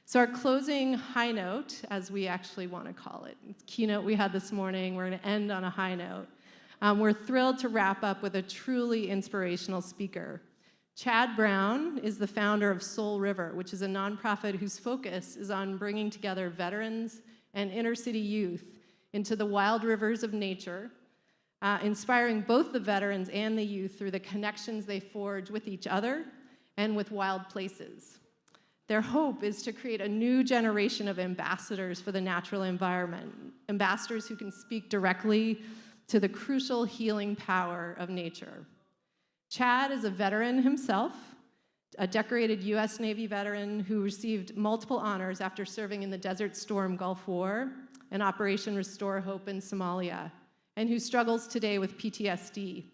So our closing high note, as we actually want to call it, keynote we had this morning, we're going to end on a high note. We're thrilled to wrap up with a truly inspirational speaker. Chad Brown is the founder of Soul River, which is a nonprofit whose focus is on bringing together veterans and inner-city youth into the wild rivers of nature, inspiring both the veterans and the youth through the connections they forge with each other and with wild places. Their hope is to create a new generation of ambassadors for the natural environment, ambassadors who can speak directly to the crucial healing power of nature. Chad is a veteran himself, a decorated US Navy veteran who received multiple honors after serving in the Desert Storm Gulf War and Operation Restore Hope in Somalia, and who struggles today with PTSD.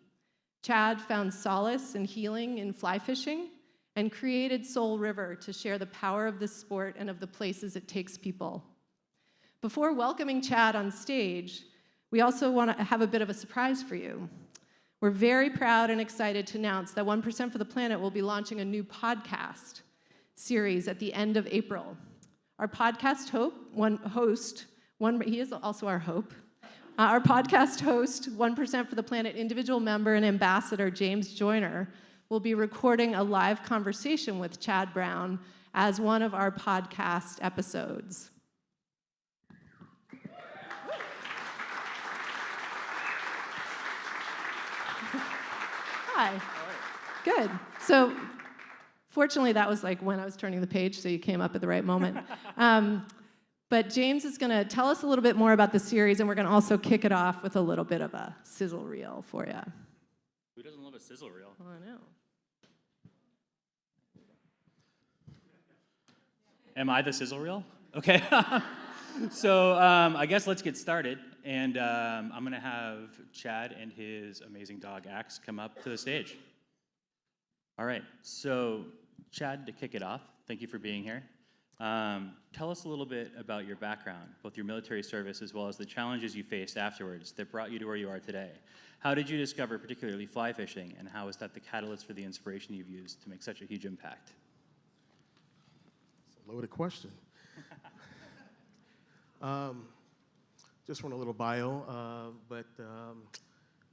Chad found solace and healing in fly fishing and created Soul River to share the power of this sport and of the places it takes people. Before welcoming Chad on stage, we also want to have a bit of a surprise for you. We're very proud and excited to announce that 1% for the Planet will be launching a new podcast series at the end of April. Our podcast he is also our hope. Our podcast host, 1% for the Planet individual member and ambassador James Joyner, will be recording a live conversation with Chad Brown as one of our podcast episodes. Hi. Good. So, fortunately, that was like when I was turning the page, so you came up at the right moment. But James is going to tell us a little bit more about the series, and we're going to also kick it off with a little bit of a sizzle reel for you. Who doesn't love a sizzle reel? Oh, I know. Am I the sizzle reel? Okay. So I guess let's get started. And I'm going to have Chad and his amazing dog, Axe, come up to the stage. All right. So, Chad, to kick it off, thank you for being here. Tell us a little bit about your background, both your military service as well as the challenges you faced afterwards that brought you to where you are today. How did you discover particularly fly fishing, and how is that the catalyst for the inspiration you've used to make such a huge impact? It's a loaded question. Just want a little bio, but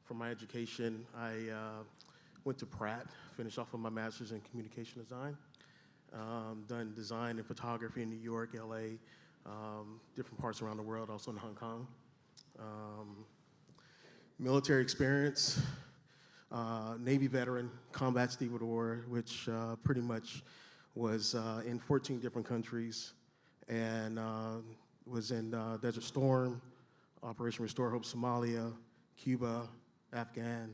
for my education, I went to Pratt, finished off with my master's in communication design, done design and photography in New York, LA, different parts around the world, also in Hong Kong. Military experience, Navy veteran, combat stevedore, which pretty much was in 14 different countries, and was in Desert Storm, Operation Restore Hope, Somalia, Cuba, Afghan.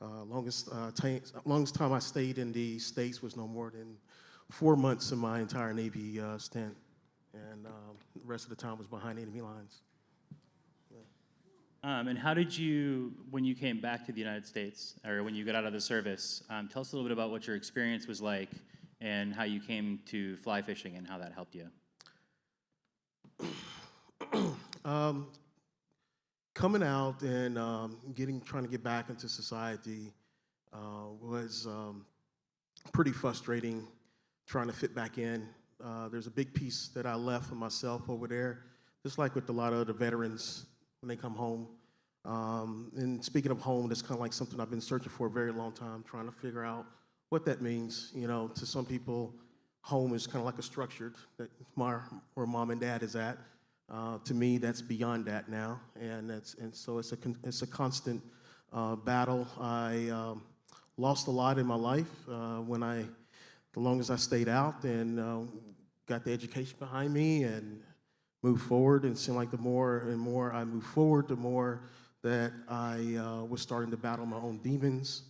Longest time I stayed in the States was no more than 4 months in my entire Navy stint, and the rest of the time was behind enemy lines. Yeah. And how did you, when you came back to the United States, or when you got out of the service, tell us a little bit about what your experience was like and how you came to fly fishing and how that helped you. Coming out and trying to get back into society was pretty frustrating, trying to fit back in. There's a big piece that I left for myself over there, just like with a lot of the veterans when they come home. And speaking of home, that's kind of like something I've been searching for a very long time, trying to figure out what that means. You know, to some people, home is kind of like a structure that where mom and dad is at. To me, that's beyond that now, and so it's a constant battle. I lost a lot in my life the longest I stayed out, and got the education behind me and moved forward. And it seemed like the more and more I moved forward, the more that I was starting to battle my own demons.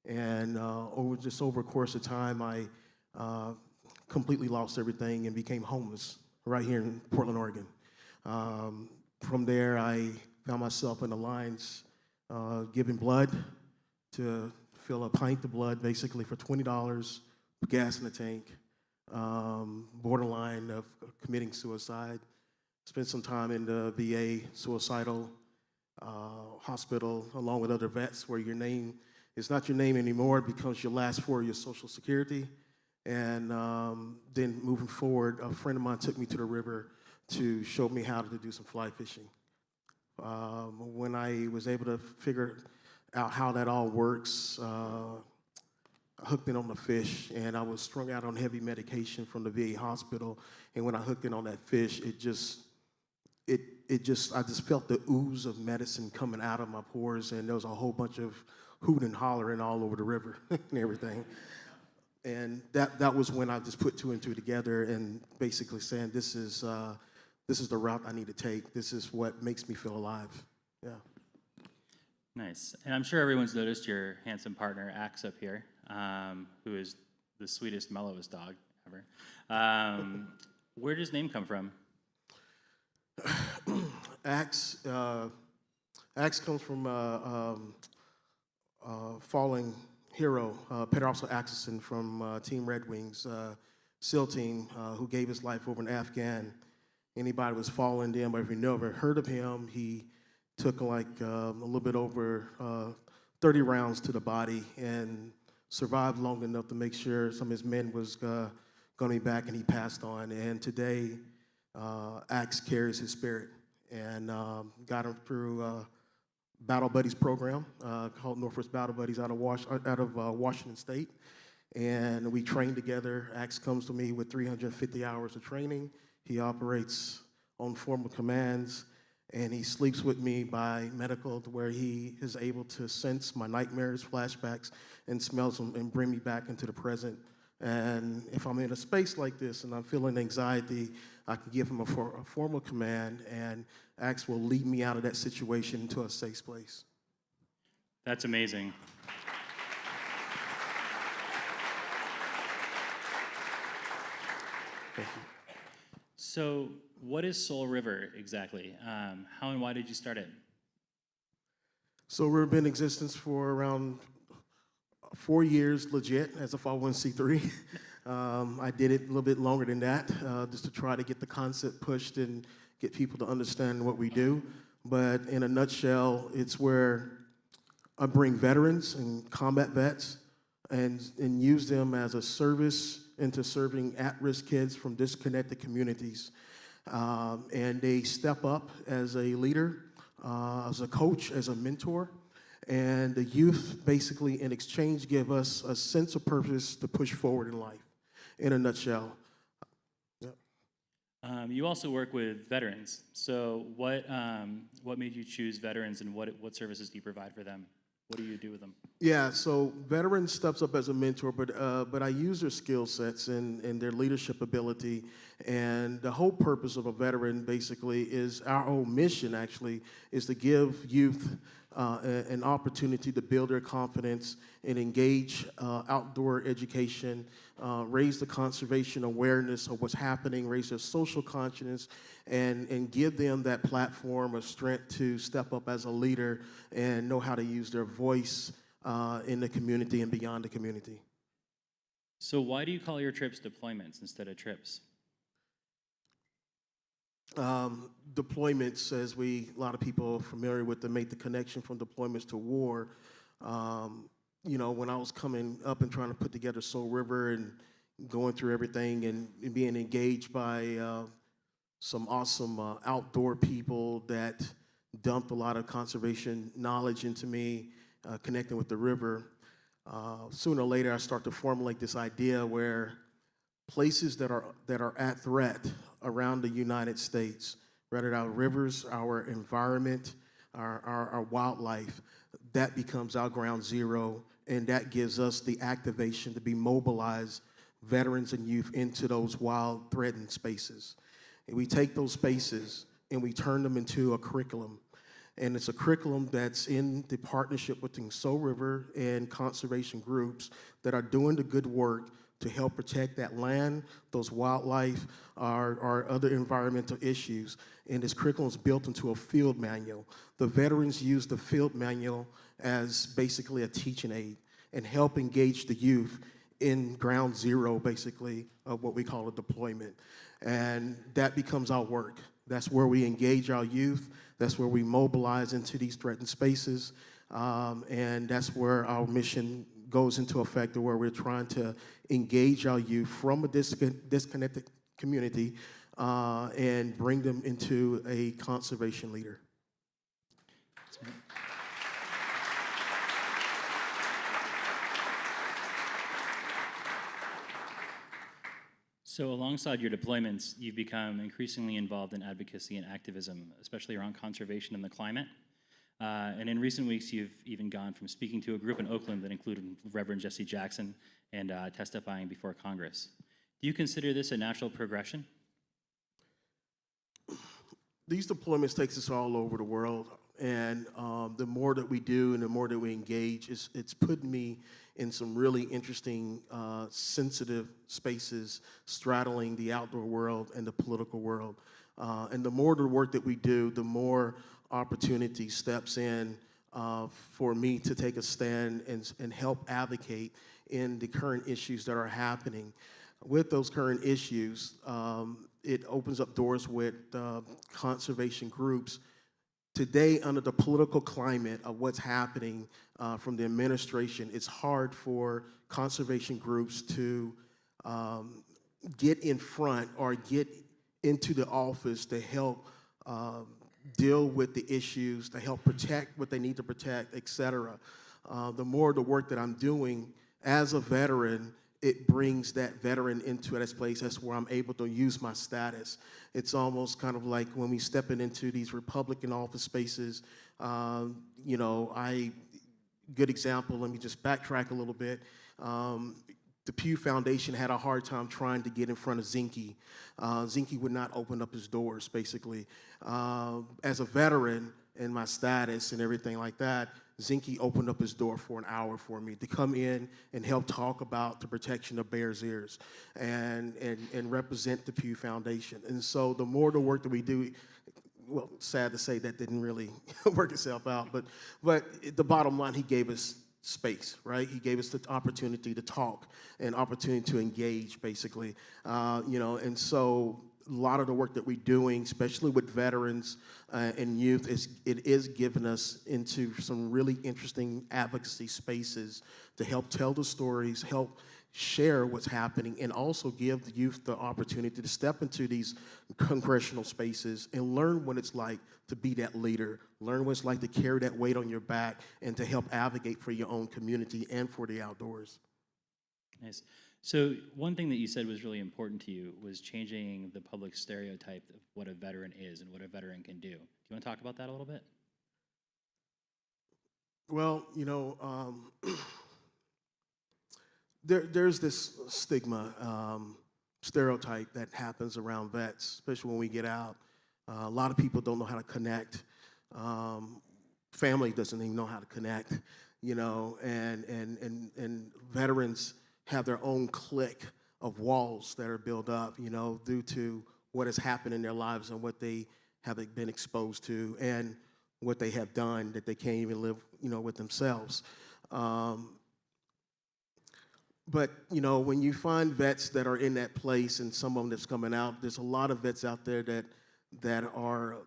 And over a course of time, I completely lost everything and became homeless right here in Portland, Oregon. From there, I found myself in the lines giving blood to fill a pint of blood, basically for $20, gas in the tank, borderline of committing suicide. Spent some time in the VA suicidal hospital along with other vets, where your name is not your name anymore. It becomes your last four of your Social Security. And then moving forward, a friend of mine took me to the river to show me how to do some fly fishing. When I was able to figure out how that all works, I hooked in on the fish, and I was strung out on heavy medication from the VA hospital. And when I hooked in on that fish, I just felt the ooze of medicine coming out of my pores, and there was a whole bunch of hooting and hollering all over the river and everything. And that was when I just put two and two together and basically saying, this is the route I need to take. This is what makes me feel alive. Yeah. Nice. And I'm sure everyone's noticed your handsome partner, Axe, up here, who is the sweetest, mellowest dog ever. Where does his name come from? Axe comes from falling hero, Peter Axelson from Team Red Wings, SEAL team, who gave his life over in Afghan. Anybody was falling in, but if you never heard of him, he took like a little bit over 30 rounds to the body and survived long enough to make sure some of his men was going to be back, and he passed on. And today, Axe carries his spirit, and got him through Battle Buddies program called Northwest Battle Buddies out of Washington State. And we train together. Axe comes to me with 350 hours of training. He operates on formal commands, and he sleeps with me by medical, to where he is able to sense my nightmares, flashbacks, and smells them and bring me back into the present. And if I'm in a space like this and I'm feeling anxiety, I can give him a formal command, and Axe will lead me out of that situation into a safe place. That's amazing. Thank you. So what is Soul River exactly? How and why did you start it? So we've been in existence for around 4 years, legit, as a 501c3. I did it a little bit longer than that, just to try to get the concept pushed and get people to understand what we do. But in a nutshell, it's where I bring veterans and combat vets and use them as a service into serving at-risk kids from disconnected communities. And they step up as a leader, as a coach, as a mentor. And the youth basically, in exchange, give us a sense of purpose to push forward in life, in a nutshell. Yep. You also work with veterans. So what made you choose veterans, and what services do you provide for them? What do you do with them? Yeah, so veterans steps up as a mentor, but I use their skill sets and their leadership ability. And the whole purpose of a veteran basically is, our whole mission actually, is to give youth an opportunity to build their confidence and engage outdoor education, raise the conservation awareness of what's happening, raise their social consciousness, and give them that platform of strength to step up as a leader and know how to use their voice in the community and beyond the community. So why do you call your trips deployments instead of trips? Deployments, as a lot of people are familiar with, to make the connection from deployments to war. You know, when I was coming up and trying to put together Soul River and going through everything and being engaged by some awesome outdoor people that dumped a lot of conservation knowledge into me, connecting with the river, sooner or later I start to formulate this idea where places that are at threat around the United States, whether our rivers, our environment, our wildlife, that becomes our ground zero, and that gives us the activation to be mobilized veterans and youth into those wild, threatened spaces. And we take those spaces and we turn them into a curriculum. And it's a curriculum that's in the partnership between Soul River and conservation groups that are doing the good work to help protect that land, those wildlife, our other environmental issues. And this curriculum is built into a field manual. The veterans use the field manual as basically a teaching aid and help engage the youth in ground zero, basically, of what we call a deployment. And that becomes our work. That's where we engage our youth. That's where we mobilize into these threatened spaces. And that's where our mission goes into effect to where we're trying to engage our youth from a disconnected community and bring them into a conservation leader. So alongside your deployments, you've become increasingly involved in advocacy and activism, especially around conservation and the climate. And in recent weeks, you've even gone from speaking to a group in Oakland that included Reverend Jesse Jackson and testifying before Congress. Do you consider this a natural progression? These deployments takes us all over the world, and the more that we do and the more that we engage, it's put me in some really interesting, sensitive spaces, straddling the outdoor world and the political world. And the more the work that we do, the more opportunity steps in for me to take a stand and help advocate in the current issues that are happening. With those current issues, it opens up doors with conservation groups. Today, under the political climate of what's happening from the administration, it's hard for conservation groups to get in front or get into the office to help deal with the issues, to help protect what they need to protect, et cetera. The more the work that I'm doing as a veteran, it brings that veteran into that place. That's where I'm able to use my status. It's almost kind of like when we stepping into these Republican office spaces, good example, let me just backtrack a little bit. The Pew Foundation had a hard time trying to get in front of Zinke. Zinke would not open up his doors, basically. As a veteran and my status and everything like that, Zinke opened up his door for an hour for me to come in and help talk about the protection of Bears Ears and represent the Pew Foundation. And so the more the work that we do, well, sad to say that didn't really work itself out, but the bottom line, he gave us space, right? He gave us the opportunity to talk and opportunity to engage, basically. And so a lot of the work that we're doing, especially with veterans and youth, it is giving us into some really interesting advocacy spaces to help tell the stories, help share what's happening, and also give the youth the opportunity to step into these congressional spaces and learn what it's like to be that leader, learn what it's like to carry that weight on your back, and to help advocate for your own community and for the outdoors. Nice. So one thing that you said was really important to you was changing the public stereotype of what a veteran is and what a veteran can do. Do you want to talk about that a little bit? Well, there's this stigma, stereotype that happens around vets, especially when we get out. A lot of people don't know how to connect. Family doesn't even know how to connect, and veterans have their own clique of walls that are built up, due to what has happened in their lives and what they have been exposed to and what they have done that they can't even live, with themselves. But, when you find vets that are in that place and some of them that's coming out, there's a lot of vets out there that are,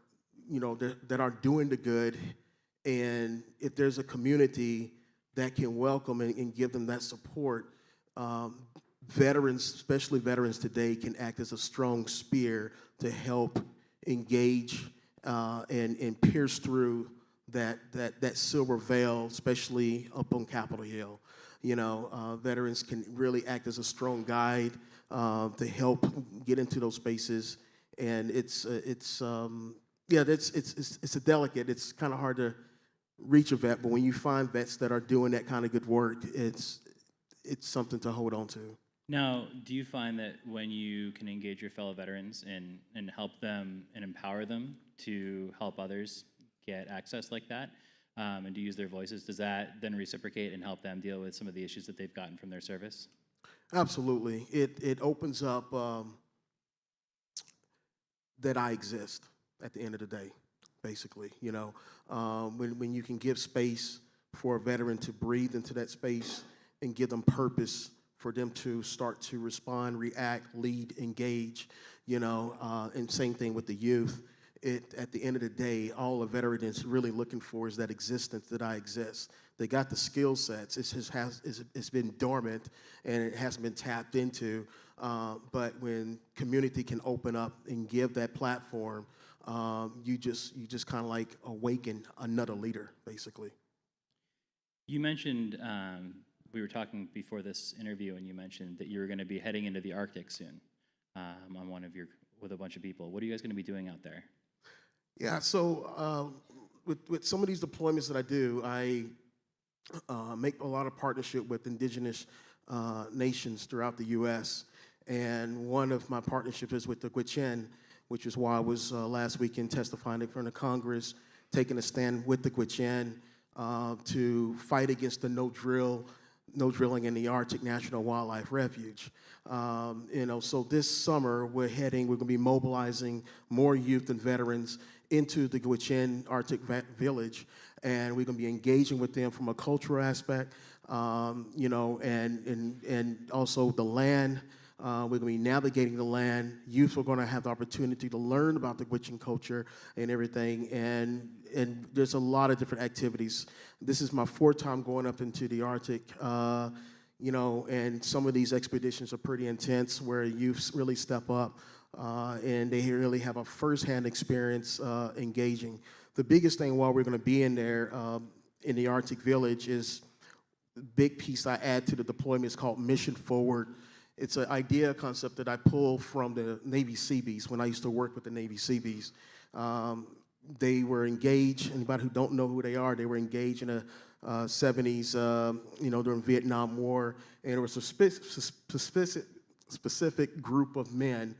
that are doing the good. And if there's a community that can welcome and give them that support, veterans, especially veterans today, can act as a strong spear to help engage and pierce through that silver veil, especially up on Capitol Hill. Veterans can really act as a strong guide to help get into those spaces, and it's a delicate. It's kind of hard to reach a vet, but when you find vets that are doing that kind of good work, it's something to hold on to. Now, do you find that when you can engage your fellow veterans and help them and empower them to help others get access like that, and to use their voices, does that then reciprocate and help them deal with some of the issues that they've gotten from their service? Absolutely. It opens up that I exist at the end of the day, basically. When you can give space for a veteran to breathe into that space and give them purpose for them to start to respond, react, lead, engage, and same thing with the youth. at the end of the day, all a veteran is really looking for is that existence that I exist. They got the skill sets. It's been dormant and it hasn't been tapped into. But when community can open up and give that platform, you just kind of like awaken another leader, basically. You mentioned, we were talking before this interview, and you mentioned that you were going to be heading into the Arctic soon with a bunch of people. What are you guys going to be doing out there? Yeah, so with some of these deployments that I do, I make a lot of partnership with indigenous nations throughout the U.S., and one of my partnerships is with the Gwich'in, which is why I was last weekend testifying in front of Congress, taking a stand with the Gwich'in to fight against the no drilling in the Arctic National Wildlife Refuge. So this summer we're going to be mobilizing more youth and veterans into the Gwich'in Arctic Village, and we're going to be engaging with them from a cultural aspect, and also the land. We're going to be navigating the land. Youth are going to have the opportunity to learn about the Gwich'in culture and everything, and there's a lot of different activities. This is my fourth time going up into the Arctic, and some of these expeditions are pretty intense where youth really step up, and they really have a firsthand experience engaging. The biggest thing while we're going to be in there in the Arctic Village is the big piece I add to the deployment is called Mission Forward. It's an idea concept that I pulled from the Navy Seabees when I used to work with the Navy Seabees. They were engaged. Anybody who don't know who they are, they were engaged in the 70s, during Vietnam War, and there was a specific group of men,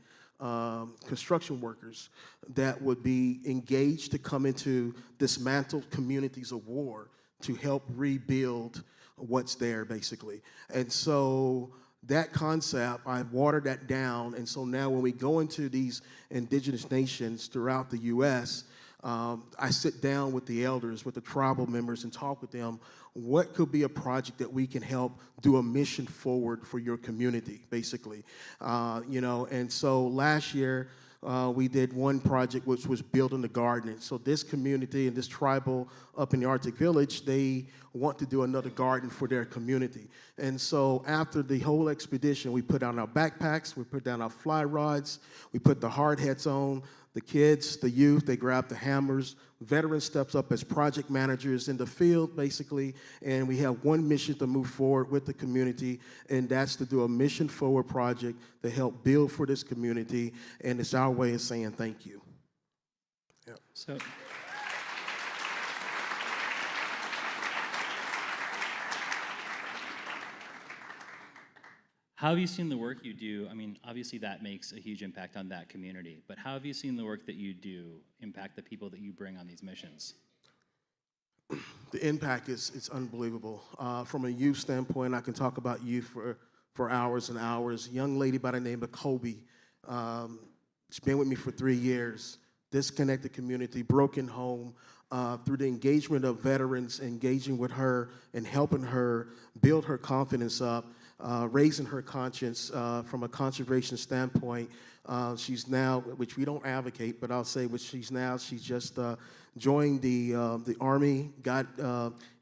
construction workers, that would be engaged to come into dismantled communities of war to help rebuild what's there, basically. And so that concept, I've watered that down, and so now when we go into these indigenous nations throughout the U.S., I sit down with the elders, with the tribal members, and talk with them. What could be a project that we can help do a mission forward for your community, basically? And so last year, we did one project which was building the garden. So this community and this tribal up in the Arctic Village, they want to do another garden for their community. And so after the whole expedition, we put down our backpacks, we put down our fly rods, we put the hard hats on. The kids, the youth, they grab the hammers. Veterans steps up as project managers in the field, basically, and we have one mission to move forward with the community, and that's to do a mission forward project to help build for this community, and it's our way of saying thank you. Yeah. So, how have you seen the work you do? I mean, obviously that makes a huge impact on that community, but how have you seen the work that you do impact the people that you bring on these missions? The impact is unbelievable. From a youth standpoint, I can talk about youth for hours and hours. A young lady by the name of Kobe, she's been with me for 3 years. Disconnected community, broken home. Through the engagement of veterans, engaging with her and helping her build her confidence up, raising her conscience from a conservation standpoint. She's now, which we don't advocate, but I'll say what she's now. She's just joined the Army, got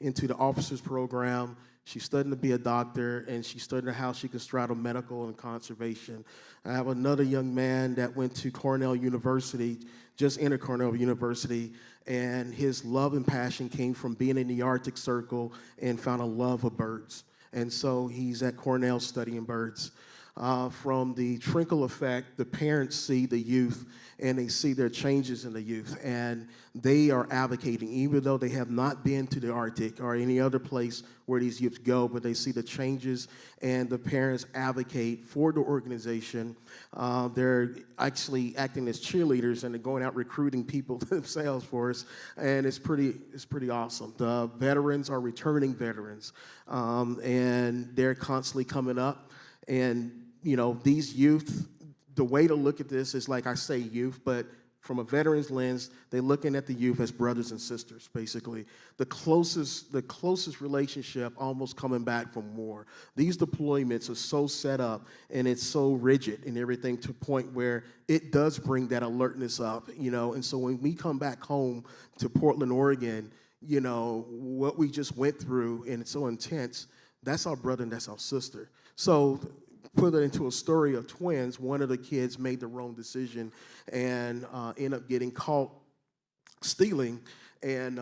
into the officers program. She's studying to be a doctor, and she's studying how she can straddle medical and conservation. I have another young man that went to Cornell University, just entered Cornell University, and his love and passion came from being in the Arctic Circle and found a love of birds. And so he's at Cornell studying birds. From the trickle effect, the parents see the youth and they see their changes in the youth, and they are advocating, even though they have not been to the Arctic or any other place where these youth go, but they see the changes, and the parents advocate for the organization. They're actually acting as cheerleaders, and they're going out recruiting people themselves for us, and it's pretty awesome. The veterans are returning veterans, and they're constantly coming up, and these youth, the way to look at this is, like I say, youth, but from a veteran's lens, they're looking at the youth as brothers and sisters, basically. The closest relationship almost coming back from war. These deployments are so set up and it's so rigid and everything to a point where it does bring that alertness up, And so when we come back home to Portland, Oregon, what we just went through and it's so intense, that's our brother and that's our sister. So put it into a story of twins. One of the kids made the wrong decision and ended up getting caught stealing, and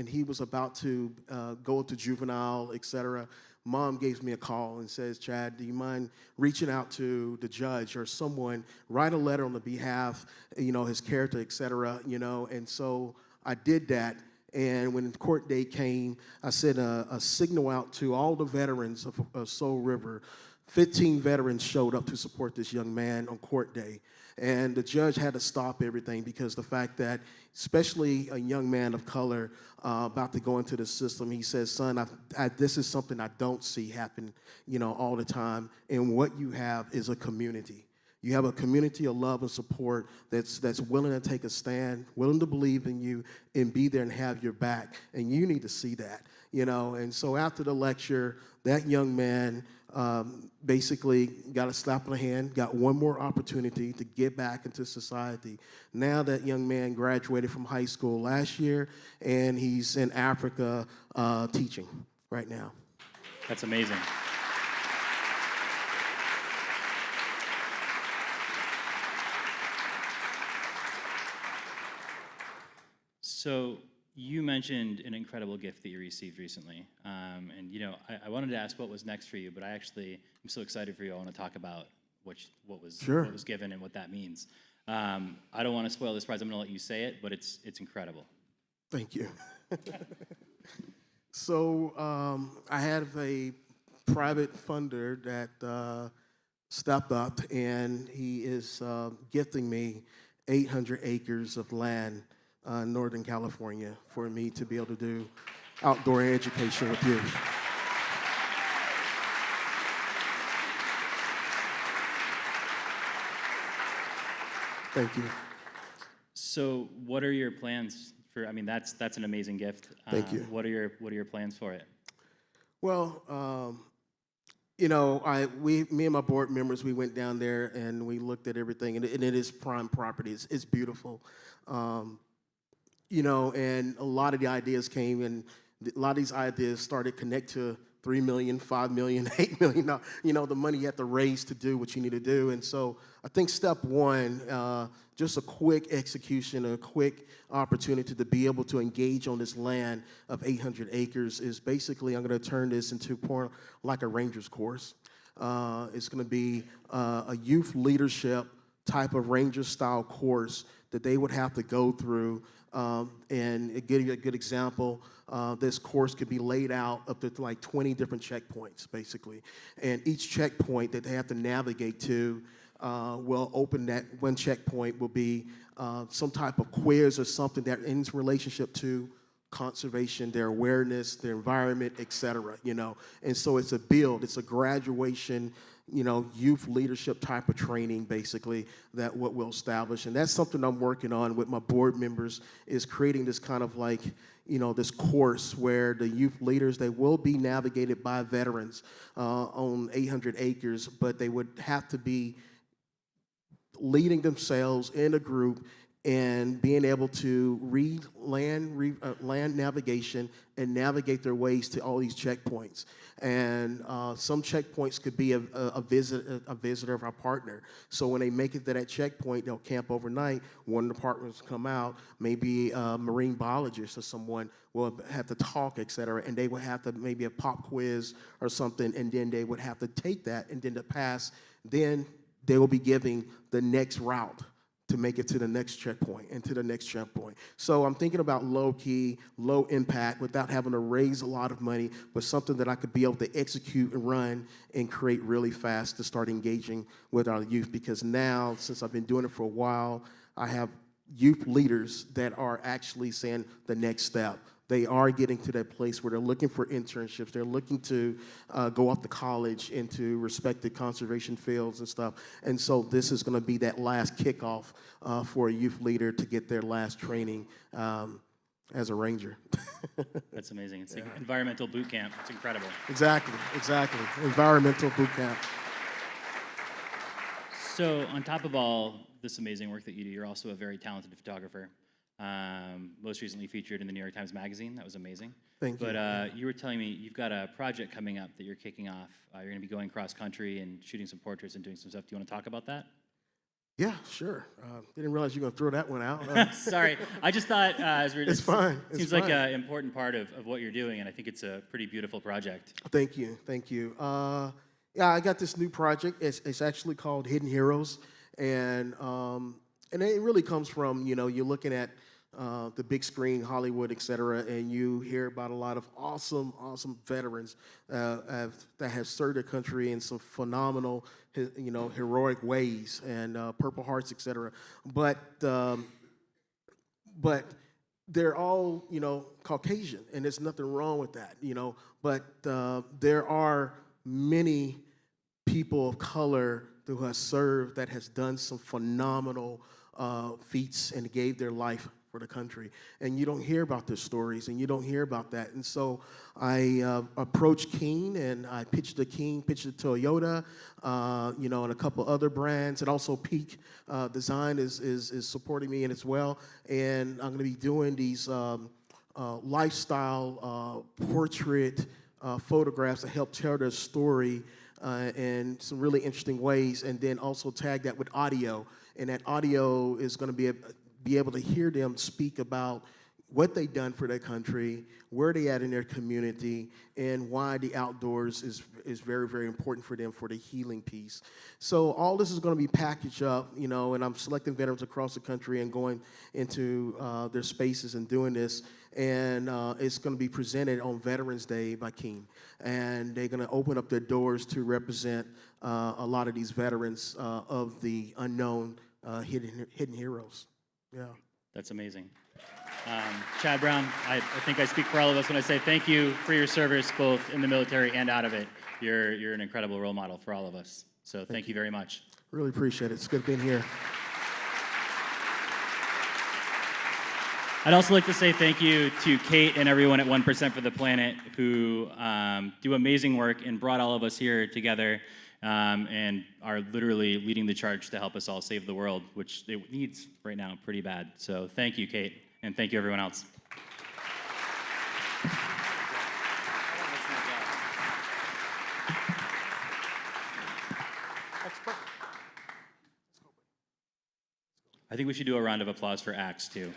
he was about to go to juvenile, etc. Mom gives me a call and says, "Chad, do you mind reaching out to the judge or someone, write a letter on the behalf, his character, etc." And so I did that. And when the court date came, I sent a signal out to all the veterans of Soul River. 15 veterans showed up to support this young man on court day. And the judge had to stop everything because the fact that, especially a young man of color about to go into the system, he says, "Son, this is something I don't see happen, all the time. And what you have is a community. You have a community of love and support that's willing to take a stand, willing to believe in you, and be there and have your back. And you need to see that, And so after the lecture, that young man basically got a slap on the hand, got one more opportunity to get back into society. Now that young man graduated from high school last year, and he's in Africa teaching right now. That's amazing. So you mentioned an incredible gift that you received recently, and I wanted to ask what was next for you, but I'm so excited for you. I want to talk about what was given and what that means. I don't want to spoil the surprise. I'm going to let you say it, but it's incredible. Thank you. So I had a private funder that stepped up, and he is gifting me 800 acres of land. Northern California, for me to be able to do outdoor education with youth. Thank you. So what are your plans for, that's an amazing gift. Thank you. What are your plans for it? Well, me and my board members, we went down there and we looked at everything, and it is prime property. It's beautiful. And a lot of the ideas came, and a lot of these ideas started connect to $3 million, $5 million, $8 million, the money you have to raise to do what you need to do. And so I think step one, just a quick execution, a quick opportunity to be able to engage on this land of 800 acres is basically, I'm going to turn this into more like a ranger's course. It's going to be a youth leadership type of ranger-style course that they would have to go through. And give you a good example, this course could be laid out up to like 20 different checkpoints, basically. And each checkpoint that they have to navigate to will open that one checkpoint will be some type of quiz or something that in relationship to conservation, their awareness, their environment, et cetera, And so it's a build, it's a graduation, youth leadership type of training, basically, that what we'll establish. And that's something I'm working on with my board members, is creating this kind of like, this course where the youth leaders, they will be navigated by veterans on 800 acres, but they would have to be leading themselves in a group and being able to read land navigation and navigate their ways to all these checkpoints. And some checkpoints could be a visitor of our partner. So when they make it to that checkpoint, they'll camp overnight. One of the partners come out, maybe a marine biologist or someone will have to talk, et cetera, and they will have to maybe a pop quiz or something, and then they would have to take that, and then to pass, then they will be giving the next route to make it to the next checkpoint and to the next checkpoint. So I'm thinking about low key, low impact, without having to raise a lot of money, but something that I could be able to execute and run and create really fast to start engaging with our youth. Because now, since I've been doing it for a while, I have youth leaders that are actually saying the next step. they are getting to that place where they're looking for internships. They're looking to go off to college into respected conservation fields and stuff. And so this is going to be that last kickoff for a youth leader to get their last training as a ranger. That's amazing. It's like environmental boot camp. It's incredible. Exactly. Environmental boot camp. So on top of all this amazing work that you do, you're also a very talented photographer. Most recently featured in the New York Times Magazine. That was amazing. Thank you. But you were telling me you've got a project coming up that you're kicking off. You're going to be going cross country and shooting some portraits and doing some stuff. Do you want to talk about that? Yeah, sure. Didn't realize you were going to throw that one out. Sorry. I just thought as we're It's fine. It seems like an important part of what you're doing, and I think it's a pretty beautiful project. Thank you. Yeah, I got this new project. It's actually called Hidden Heroes, and it really comes from, you're looking at the big screen, Hollywood, et cetera, and you hear about a lot of awesome veterans that have served their country in some phenomenal, heroic ways, and Purple Hearts, et cetera. But they're all, Caucasian, and there's nothing wrong with that, But there are many people of color who have served that has done some phenomenal feats and gave their life for the country. And you don't hear about their stories, and you don't hear about that. And so I approached King, and I pitched it to Toyota, and a couple other brands, and also Peak Design is supporting me in as well. And I'm going to be doing these lifestyle portrait photographs that help tell their story in some really interesting ways, and then also tag that with audio. And that audio is going to be able to hear them speak about what they've done for their country, where they at in their community, and why the outdoors is very, very important for them for the healing piece. So all this is going to be packaged up, and I'm selecting veterans across the country and going into their spaces and doing this. And it's going to be presented on Veterans Day by King. And they're going to open up their doors to represent a lot of these veterans of the unknown hidden heroes. Yeah. That's amazing. Chad Brown, I think I speak for all of us when I say thank you for your service, both in the military and out of it. You're an incredible role model for all of us. So thank you very much. Really appreciate it. It's good being here. I'd also like to say thank you to Kate and everyone at 1% for the Planet who do amazing work and brought all of us here together and are literally leading the charge to help us all save the world, which it needs right now pretty bad. So thank you, Kate, and thank you, everyone else. I think we should do a round of applause for Axe, too.